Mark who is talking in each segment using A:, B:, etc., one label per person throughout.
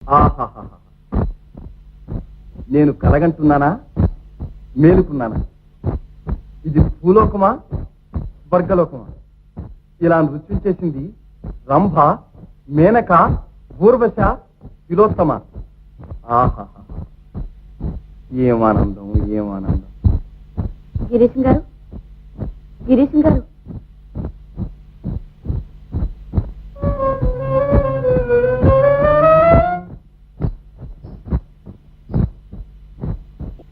A: ఆహాహా, నేను కలగంటున్నానా మేలుకున్నానా? ఇది భూలోకమా స్వర్గలోకమా? ఇలా నృత్యం చేసింది రంభ, మేనక, ఊర్వశ, తిలోత్తమ. ఆహా, ఏమానందం ఏమానందం.
B: గిరీశం గారు, గిరీశం గారు,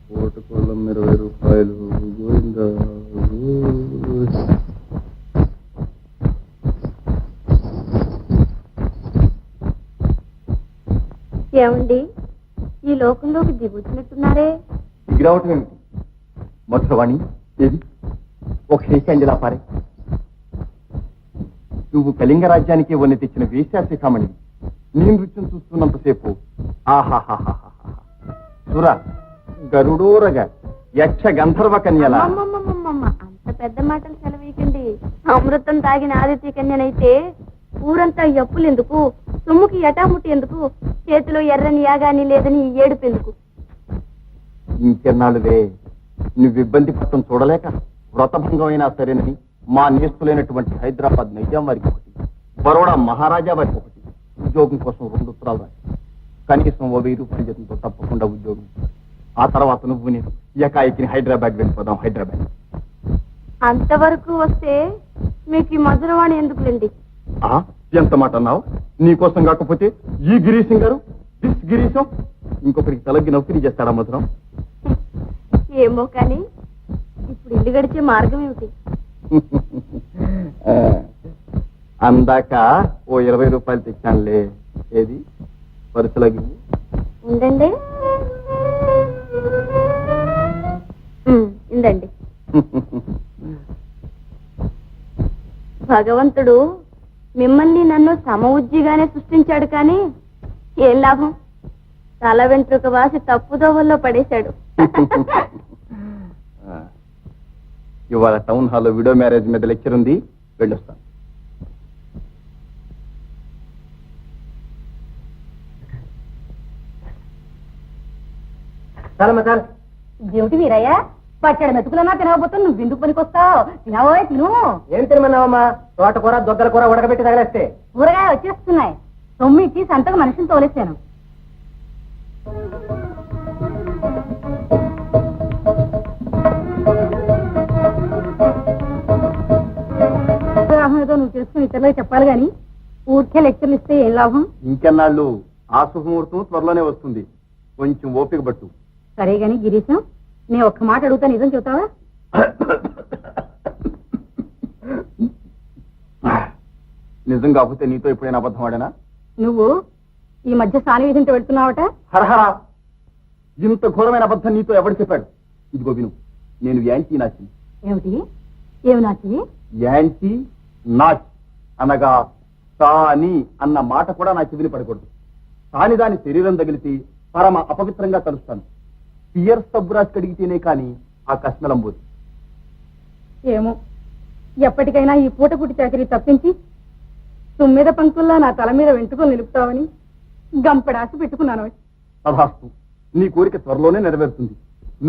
A: కోటకొల్లం 20 రూపాయలు. గోవిందా.
B: ఏమండి ఈ లోకంలోకి దిగుతున్నట్టున్నారే?
A: దిగిరావటం ఏమిటి మధురవాణి? ఏది ఒక శేషాంజలా పారే. నువ్వు కళింగ రాజ్యానికి వన్ని తెచ్చిన వేశ్యాశిఖామణి. నీ నృత్యం చూస్తున్నంతసేపు ఆహాహాహా సుర గరుడోరగ యక్ష గంధర్వ కన్యల.
B: అమ్మమ్మమ్మమ్మమ్మ, అంత పెద్ద మాటలు సెలవీకండి. అమృతం తాగిన ఆదిత్య కన్యనైతే ఊరంతా ఎప్పులు ఎందుకు, సొమ్ముకి ఎటాముట్టి ఎందుకు, చేతిలో ఎర్రని యాగాని లేదని ఏడుపు ఎందుకు?
A: ఇంకెన్నాళ్ళువే నువ్వు ఇబ్బంది పడటం చూడలేక వ్రతభంగం అయినా సరేనని మా నేస్తులైనటువంటి హైదరాబాద్ నైజాం వారికి ఒకటి, బరోడా మహారాజా వారికి ఒకటి ఉద్యోగం కోసం 2 ఉత్తరాలు రాసి కనీసం 1000 రూపాయల జీతంతో తప్పకుండా ఉద్యోగం. ఆ తర్వాత నువ్వు నేను ఏకాయికిని హైదరాబాద్ వెళ్ళిపోదాం. హైదరాబాద్
B: అంతవరకు వస్తే మీకు ఈ మధురవాణి ఎందుకులేండి?
A: ఎంత మాట అన్నావు? నీకోసం కాకపోతే ఈ గిరీశం గారు దిస్ గిరీశం ఇంకొకరికి తలగ్గి నౌకరీ చేస్తాడా మధురం?
B: ఏమో కానీ ఇప్పుడు ఇల్లు గడిచే మార్గం ఏమిటి?
A: అందాక ఓ 20 రూపాయలు తెచ్చానులే. ఏది పరుసలగి
B: ఉందండి, ఉందండి. భగవంతుడు మిమ్మల్ని నన్ను సమఉజ్జిగానే సృష్టించాడు, కానీ ఏం లాభం, తల వెంట్రుక వాసి తప్పుదోవల్లో పడేశాడు.
A: ఇవాళ టౌన్ హాల్లో విడో మ్యారేజ్ మీద లెక్చర్ ఉంది, వెళ్ళొస్తాను.
B: ఏమిటి వీరయ్యా, పచ్చడి మెతుకులన్నా తినకపోతే నువ్వు ఎందుకు పనికొస్తావు? తినవోయ్ తిను.
C: ఏం తినమన్నావమ్మా? తోటకూర, దొగ్గల కూర ఉడకబెట్టి తగలేస్తే
B: కూరగాయ వచ్చేస్తున్నాయి. తొమ్మిది సంతకు మనిషిని తోలేశాను. ఏదో నువ్వు చేసుకుని ఇతరులకు చెప్పాలి గాని ఊరికే లెక్చర్లు ఇస్తే ఏం లాభం?
A: ఇంకెన్నాళ్ళు ఆ శుభముహూర్తం త్వరలోనే వస్తుంది, కొంచెం ఓపిక పట్టు.
B: సరే గాని గిరీశం, నేను ఒక్క మాట అడుగుతా, నిజం చెబుతావా?
A: నిజం కాకపోతే నీతో ఎప్పుడైనా అబద్ధం ఆడానా?
B: నువ్వు ఈ మధ్య సాని వీధింట వెళ్తున్నావట.
A: హరహర, ఇంత ఘోరమైన అబద్ధం నీతో ఎవడు చెప్పాడు? ఇదిగో విను, నేను యాంటీ నాచి.
B: ఏమిటి? ఏమి నాచి?
A: యాంటీ నాచ్ అనగా తాని అన్న మాట కూడా నా చెవిని పడకూడదు. తాని దాని శరీరం తగిలితే పరమ అపవిత్రంగా కలుస్తాను. పియర్ సబ్బురాజ్ కడిగితేనే కాని ఆ కష్మలంబోదు.
B: ఏమో, ఎప్పటికైనా ఈ పూటపుటి చాకరీ తప్పించి తుమ్మిద పంకుల్లా నా తల మీద వెంట్రుకలు నిలుపుతావని గంపెడాసి పెట్టుకున్నాను.
A: తథాస్తు, నీ కోరిక త్వరలోనే నెరవేరుతుంది.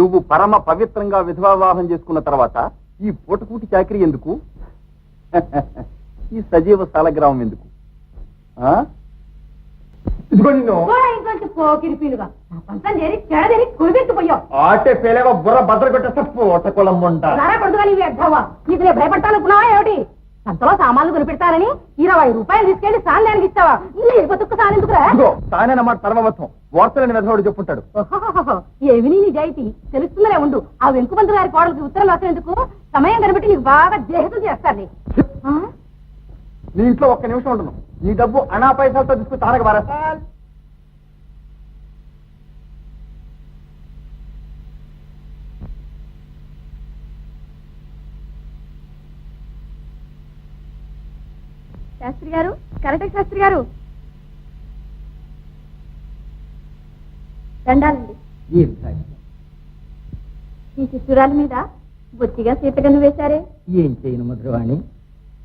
A: నువ్వు పరమ పవిత్రంగా విధవా వివాహం చేసుకున్న తర్వాత ఈ పూటకూటి చాకరీ ఎందుకు? ఈ సజీవ సాలగ్రామం ఎందుకు? ఆటే పేలేవా బుర్ర భద్ర పెట్టేస్తా పూటకుళం
B: భయపడతానుకున్నావా ఏమిటి? సంతలో సామాన్లు కొనిపెడతారని 20 రూపాయలు తీసుకెళ్లి సాన్యానికి ఇస్తావా? బతుకు సానెందుకురా?
A: సానేనమాట పరమవత్వం. వార్తలని వెధవాడు చెప్పుంటాడు.
B: ఏమి నీ నిజాయితీ తెలుస్తుందనే ఉండు. ఆ వెంకుమంతు గారి కోడలికి ఉత్తరం రాసేందుకు సమయం కనిపెట్టి నీకు బాగా దేహం చేస్తారు.
A: నీ ఇంట్లో ఒక్క నిమిషం ఉండను. నీ డబ్బు అనా పైసలతో తీసుకుని తారక బారేస్తా.
B: శాస్త్రి గారు, కరెక్ట్ శాస్త్రి గారు, దండాలండి. ఈ శిశురాల మీద బొత్తిగా సీతగన్ను వేశారే?
C: ఏం చేయను మధురవాణి,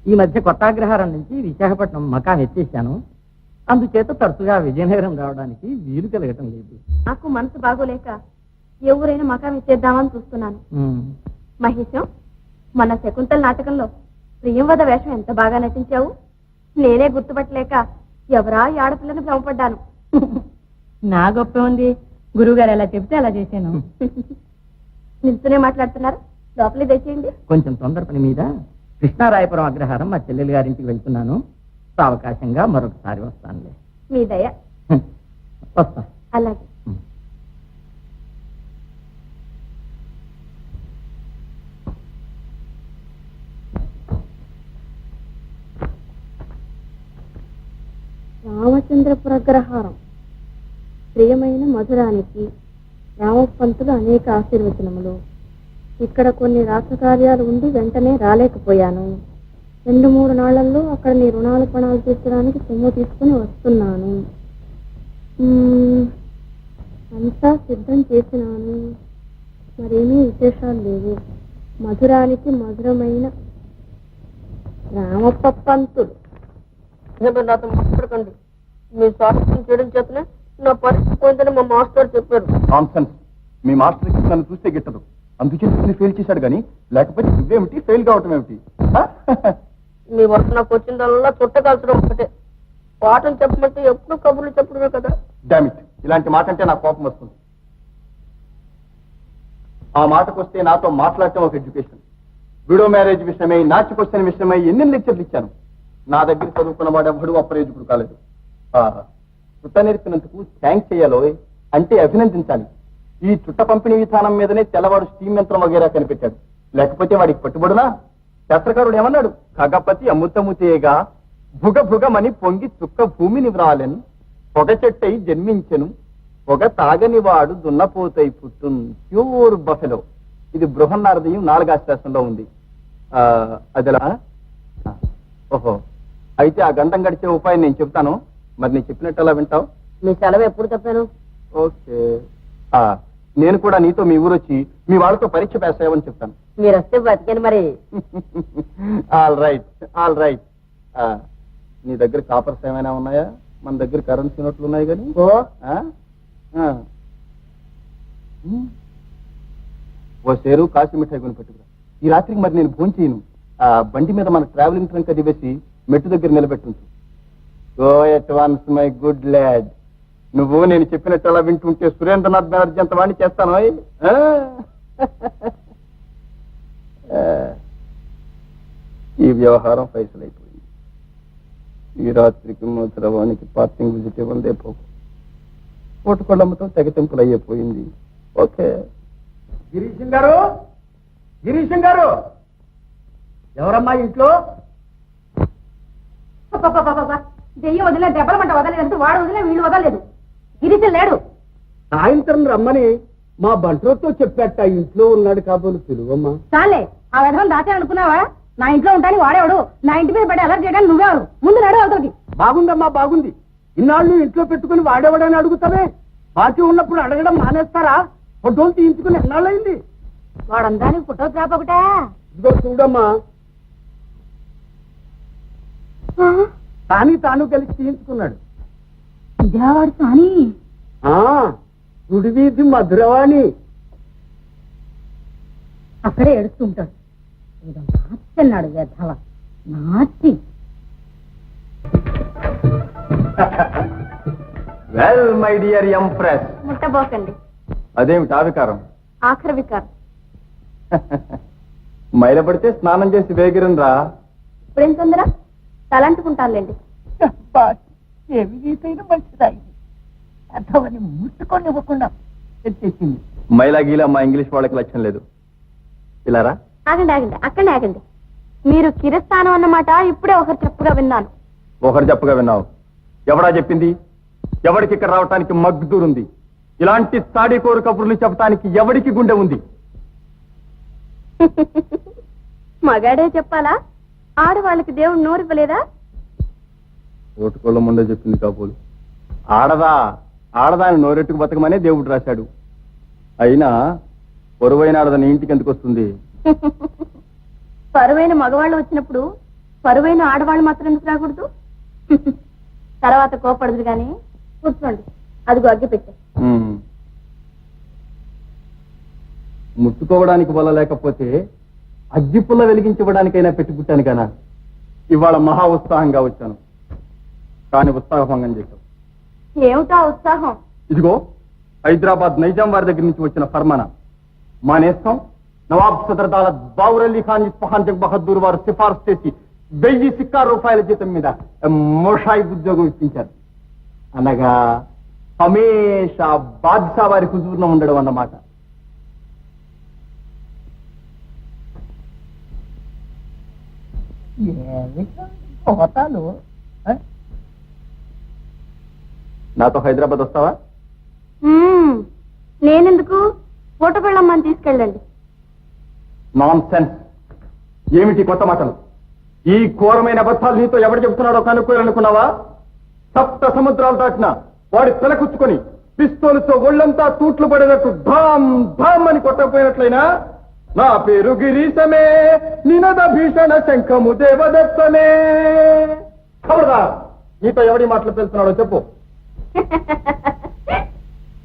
C: ఈ మధ్య కొత్తాగ్రహారం నుంచి విశాఖపట్నం మకాం ఎత్తేసాను. అందుచేత తరచుగా విజయనగరం రావడానికి వీలు కలగటం లేదు.
B: నాకు మనసు బాగోలేక ఎవరైనా మకాం ఇచ్చేద్దామని చూస్తున్నాను. మహేశం, మన శకుంతల నాటకంలో ప్రియంవద వేషం ఎంత బాగా నటించావు. నేనే గుర్తుపట్టలేక ఎవరా ఈ ఆడపిల్లని భ్రమపడ్డాను.
D: నా గొప్ప ఉంది, గురువు గారు ఎలా చెప్తే అలా చేశాను.
B: నిల్చునే మాట్లాడుతున్నారు, లోపలి తెచ్చేయండి.
C: కొంచెం తొందర పని మీద కృష్ణారాయపురం అగ్రహారం మా చెల్లెలు గారింటికి వెళ్తున్నాను. అవకాశంగా మరొకసారి వస్తానులే.
B: మీ దయ.
C: వస్తా.
B: అలాగే. రామచంద్రపుర అగ్రహారం. ప్రియమైన మధురానికి రామపంతులు అనేక ఆశీర్వచనములు. ఇక్కడ కొన్ని రాసకార్యాలు ఉండి వెంటనే రాలేకపోయాను. 2-3 నాళ్లలో అక్కడ నీ రుణాలు పణాలు తీర్చడానికి సొమ్ము తీసుకుని వస్తున్నాను. అంతా సిద్ధం చేసినాను. మరేమీ విశేషాలు లేవు. మధురానికి మధురమైన రామప్ప పంతులు. నాతో మాట్లాడకండి. మీ సాహిత్యం చేయడం చేతనే నా పరిస్థితి పోయిందని మా మాస్టర్ చెప్పారు.
A: నాన్సెన్స్. మీ మాస్టర్ నన్ను చూస్తే గిట్టదు, అందుకే ఫెయిల్ చేశాడు కానీ లేకపోతే నువ్వేమిటి ఫెయిల్ కావటం ఏమిటి?
B: మీ వరకు నాకు వచ్చిందల్లా చుట్ట కాల్చడం ఒకటే. పాఠం చెప్పమంటే ఎప్పుడు కబుర్లు చెప్పడమే కదా.
A: డామిట్, ఇలాంటి మాట అంటే నాకు కోపం వస్తుంది. ఆ మాటకు వస్తే నాతో మాట్లాడటం ఒక ఎడ్యుకేషన్. విడో మ్యారేజ్ విషయమై, నాచి క్వశ్చన్ విషయమై ఎన్ని లెక్చర్లు ఇచ్చాను. నా దగ్గర చదువుకున్న వాడు ఎవ్వడు అప్రయోజకుడు కాలేదు. చుట్ట నేర్పినందుకు థ్యాంక్స్ చేయాలో అంటే అభినందించాలి. ఈ చుట్ట పంపిణీ విధానం మీదనే తెల్లవాడు స్టీమ్ యంత్రం వగేరా కనిపెట్టాడు. లేకపోతే వాడికి పట్టుబడునా? శాస్త్రకారుడు ఏమన్నాడు? ఖగపతి అమృతముతేగా భుగ భుగమని పొంగి చుక్క భూమిని వ్రాలెను, పొగ చెట్టై జన్మించెను, పొగ తాగని వాడు దున్నపోతై పుట్టున్. Pure buffalo. ఇది బృహన్నారదయం 4వ శాస్త్రంలో ఉంది. అదిలా? ఓహో, అయితే ఆ గంటం గడిచే ఉపాయం నేను చెప్తాను. మరి నేను చెప్పినట్టు అలా వింటావు?
B: మీ సెలవు ఎప్పుడు చెప్పాను?
A: ఓకే. నేను కూడా నీతో మీ ఊరు వచ్చి మీ వాళ్ళతో పరీక్ష పాస్ అయ్యావని చెప్తాను.
B: మీరు వస్తే బతికాను మరి.
A: All right, all right. నీ దగ్గర కాపర్స్ ఏమైనా ఉన్నాయా? మన దగ్గర కరెన్సీ నోట్లు ఉన్నాయి కానీ. ఓ సేరు కాశీ మిఠాయి కొని పెట్టుకురా. ఈ రాత్రికి మరి నేను ఫోన్ చేయను. బండి మీద మన ట్రావెలింగ్ ట్రంక్ అది వేసి మెట్టు దగ్గర నిలబెట్టుంచు. Go at once my good lad. నువ్వు నేను చెప్పినట్టు అలా వింటుంటే సురేంద్రనాథ్ బెనర్జీ అంత వాణ్ణి చేస్తాను. ఈ వ్యవహారం ఫైసల్ అయిపోయింది. ఈ రాత్రికి మధురవానికి పార్కింగ్ విజిట్ ఇవ్వందే పోకు. ఓటుకొళ్ళమ్మతో తెగతింపులు అయ్యిపోయింది. ఓకే.
C: గిరీశం గారు, గిరీశం గారు, ఎవరమ్మా ఇంట్లో?
D: దెయ్యం వదిలే దెబ్బలమంట వదలేదంటే వాడు వదిలే వీళ్ళు వదలలేదు. గిరీశం లేడు.
C: సాయంత్రం రమ్మని మా బంట్రోతో చెప్పాట. ఇంట్లో ఉన్నాడు కాబోలు పిలువమ్మా.
D: చాలే, ఆ విధం దాచే అనుకున్నావా? నా ఇంట్లో ఉంటాను వాడేవాడు. నా ఇంటి మీద పడి అలర్ట్ చేయడానికి నువ్వేవాడు. ముందు నడు అవతలకి.
C: బాగుందమ్మా, బాగుంది. ఇన్నాళ్ళు ఇంట్లో పెట్టుకుని వాడేవాడని అడుగుతావే. బాకీ ఉన్నప్పుడు అడగడం మానేస్తారా? ఫోటోలు తీయించుకుని ఎన్నాళ్ళయింది?
D: వాడందానికి ఫోటో గ్రాఫ్ ఒకటే.
C: ఇదిగో చూడమ్మా, తాని తాను కలిసి తీయించుకున్నాడు.
D: ఇదేవాడు సాని.
C: గుడివీధి మధురవాణి.
D: అక్కడే ఏడుస్తుంటాడు. ఏదో నాచ్చన్నాడు వేధవ నాచి.
A: Well my dear empress.
B: ముట్టబోకండి.
A: అదేమిటి ఆ వికారం?
B: ఆఖరి వికారం.
A: మైలపడితే స్నానం చేసి వేగిరం రా.
B: ఇప్పుడేం తొందర? తలంటుకుంటానులేండి.
D: ఏమి గీతైనా మంచిదాయింది. అర్థమని ముట్టుకొని ఇవ్వకుండా తెచ్చేసింది.
A: మైలా గీలా మా ఇంగ్లీష్ వాళ్ళకి లక్ష్యం లేదు. ఇలారా.
B: ఆగండి ఆగండి, అక్కడే ఆగండి. మీరు కిరస్థానం అన్నమాట ఇప్పుడే ఒకరు చెప్పగా విన్నాను.
A: ఒకరు చెప్పగా విన్నావు? ఎవడా చెప్పింది? ఎవరికి ఇక్కడ రావటానికి మగ్దూరుంది? ఇలాంటి సాడీకోరు కబుర్లు చెప్పడానికి ఎవరికి గుండె ఉంది?
B: మగాడే చెప్పాలా? ఆడవాళ్ళకి దేవుడు నోరివ్వలేదా?
A: ఓటుకోళ్ళ ముందే చెప్పింది కాబోలు. ఆడదాని నోరెట్టుకు బతకమనే దేవుడు రాశాడు. అయినా పొరువైన ఆడదాని ఇంటికి ఎందుకు వస్తుంది?
B: పరువైన మగవాళ్ళు వచ్చినప్పుడు పరువైన ఆడవాళ్ళు మాత్రం ఎందుకు రాకూడదు? తర్వాత కోపడదు గాని కూర్చోండి. అదిగో అగ్గి పెట్టే.
A: ముట్టుకోవడానికి వల్ల లేకపోతే అగ్గిపుల్ల వెలిగించడానికైనా పెట్టుకుంటాను కానా. ఇవాళ మహా ఉత్సాహంగా వచ్చాను, కానీ ఉత్సాహభంగం చేశావు.
B: ఏమిటా ఉత్సాహం?
A: ఇదిగో హైదరాబాద్ నైజాం వారి దగ్గర నుంచి వచ్చిన ఫర్మానా. మా నేస్తం నవాబ్ సదర్దాల బావుర్ అలీ ఖాన్ ఇస్ఫహాన్ జగ్ బహదూర్ వారు సిఫార్సు చేసి 1000 సిక్కా రూపాయల జీతం మీద మోషాయి ఉద్యోగం ఇప్పించారు. అనగా హమేషా బాద్షా వారి హుజూర్లో ఉండడం అన్నమాట. నాతో హైదరాబాద్ వస్తావా?
B: నేనెందుకు, ఫోటో పెళ్ళమ్మని తీసుకెళ్ళండి.
A: Non sense. ఏమిటి కొత్త మాటలు? ఈ ఘోరమైన అబద్ధాలు నీతో ఎవడు చెబుతున్నాడో కనుక్కోవాలనుకున్నావా? సప్త సముద్రాలు దాటినా వాడి తలకుచ్చుకొని పిస్తోలుతో ఒళ్ళంతా తూట్లు పడినట్టు ధామ్ ధామ్ అని కొట్టకపోయినట్లయినా నా పేరు గిరీశమే, నినద భీషణ శంఖము దేవదత్తమే. ఖబర్దార్, నీతో ఎవడి మాటలు తెలుస్తున్నాడో చెప్పు.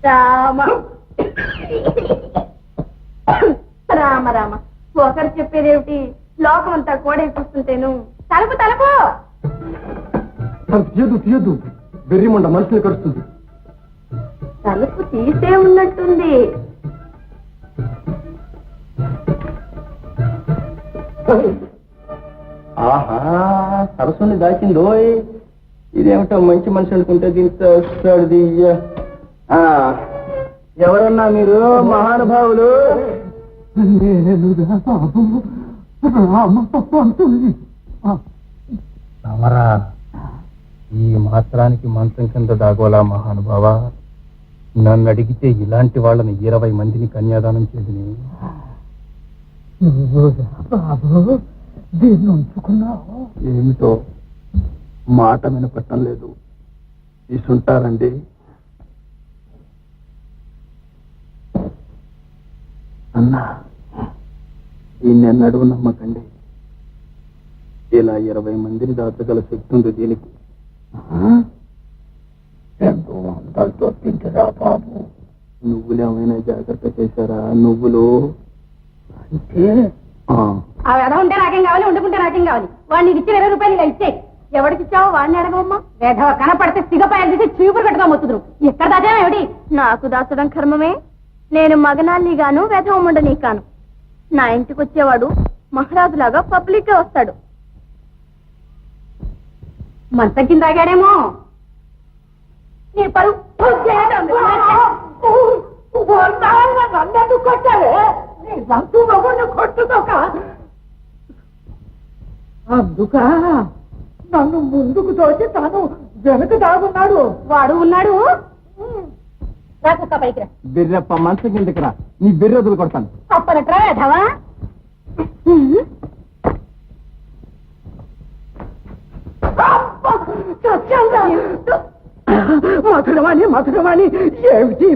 B: రామ రామ రామ, ఒకరు చెప్పేదేమిటి, లోకం అంతా కోడే చూస్తుంటేను. తలుపు తలుపు.
A: తీయదు తీయదు, బెర్రిమండ మనుషులు కరుస్తుంది.
B: తలుపు తీసే ఉన్నట్టుంది.
A: ఆహా, సరస్సుని దాచిందో. ఇదేమిటో మంచి మనిషి అనుకుంటే దీంతో వస్తాడు. ఎవరన్నా మీరు మహానుభావులు? సమరా, ఈ మాత్రానికి మంచం కింద దాగోలా మహానుభావ. నన్ను అడిగితే ఇలాంటి వాళ్ళని 20 మందిని కన్యాదానం చేసి దీన్ని ఉంచుకున్నావు. ఏమిటో మాట వినపట్టం లేదు. తీసుంటారండి. అన్నా, ఈయన్నెన్నడూ నమ్మకండి. ఇలా 20 మందిని దాచగల శక్తి ఉంది దీనికి. ఎంతో అందాలు తప్పించరా బాబు. నువ్వులేమైనా జాగ్రత్త చేశారా? నువ్వులు అంటే
D: ఆ వ్యధ ఉంటే నాకేం కావాలి, వండుకుంటే నాకేం కావాలి. వాడు నీకు ఇచ్చిన 20 రూపాయలు ఇలా ఇచ్చే.
B: ఎవరికి ఇచ్చావో వాడిని అడగమ్మా.
D: వేధవ కనపడితే సిగపాయలు తీసి చీపురు కట్టుగా మొత్తుదురు. ఎక్కడ దాచా ఏమిటి?
B: నాకు దాచడం కర్మమే. నేను మగనాన్ని గాను వేధవముండని కాను. నా ఇంటికి వచ్చేవాడు మహారాజులాగా పబ్లిక్ గా వస్తాడు.
D: మంచం కింద ఆగాడేమో. నీ పరువు కొట్టుకోక అందుక నన్ను ముందుకు తోచి తాను వెనక దాగున్నాడు. వాడు ఉన్నాడు. రాకుక్క పైకి రా.
A: బెర్రప్ప, మంచం కిందకి రా. నీ బెర్రదులు కొడతాను.
D: తప్పనట్రా వేధవా. మధురవాణి మధురవాణి, ఏమిటి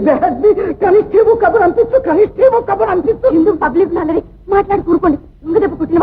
D: కనిష్ఠేమో కబురు అనిపిస్తూ, కనిష్ఠేమో కబురు అనిపిస్తూ.
B: ఎందుకు పబ్లిక్ నన్నది మాట్లాడి కూరుకోండి. దొంగ దెబ్బ పుట్టిన